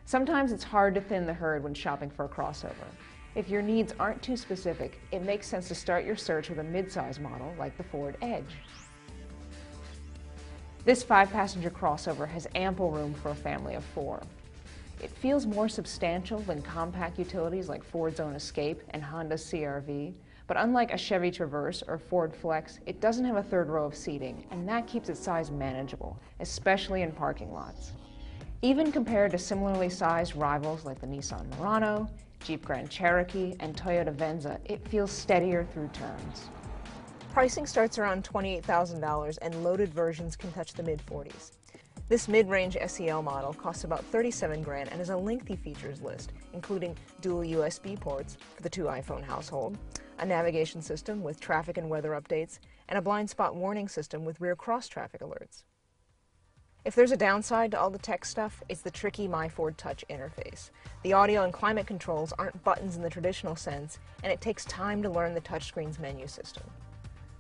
Sometimes it's hard to thin the herd when shopping for a crossover. If your needs aren't too specific, it makes sense to start your search with a midsize model like the Ford Edge. This 5-passenger crossover has ample room for a family of 4. It feels more substantial than compact utilities like Ford's own Escape and Honda's CR-V, but unlike a Chevy Traverse or Ford Flex, it doesn't have a third row of seating, and that keeps its size manageable, especially in parking lots. Even compared to similarly sized rivals like the Nissan Murano, Jeep Grand Cherokee, and Toyota Venza, it feels steadier through turns. Pricing starts around $28,000 and loaded versions can touch the mid-40s. This mid-range SEL model costs about $37,000 and has a lengthy features list, including dual USB ports for the 2-iPhone household, a navigation system with traffic and weather updates, and a blind spot warning system with rear cross-traffic alerts. If there's a downside to all the tech stuff, it's the tricky MyFord Touch interface. The audio and climate controls aren't buttons in the traditional sense, and it takes time to learn the touchscreen's menu system.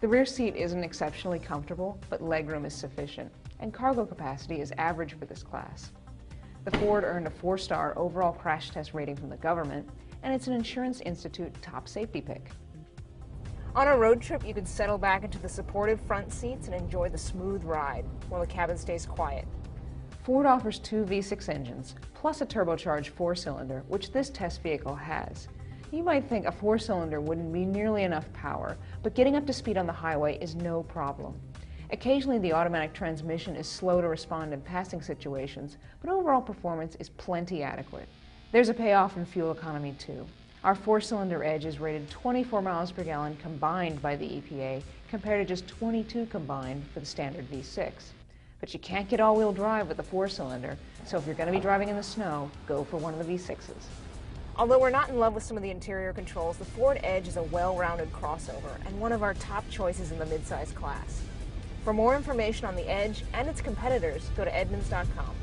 The rear seat isn't exceptionally comfortable, but legroom is sufficient, and cargo capacity is average for this class. The Ford earned a 4-star overall crash test rating from the government, and it's an Insurance Institute top safety pick. On a road trip, you can settle back into the supportive front seats and enjoy the smooth ride while the cabin stays quiet. Ford offers 2 V6 engines, plus a turbocharged 4-cylinder, which this test vehicle has. You might think a 4-cylinder wouldn't be nearly enough power, but getting up to speed on the highway is no problem. Occasionally, the automatic transmission is slow to respond in passing situations, but overall performance is plenty adequate. There's a payoff in fuel economy, too. Our 4-cylinder Edge is rated 24 miles per gallon combined by the EPA, compared to just 22 combined for the standard V6. But you can't get all-wheel drive with the 4-cylinder, so if you're going to be driving in the snow, go for one of the V6s. Although we're not in love with some of the interior controls, the Ford Edge is a well-rounded crossover and one of our top choices in the midsize class. For more information on the Edge and its competitors, go to Edmunds.com.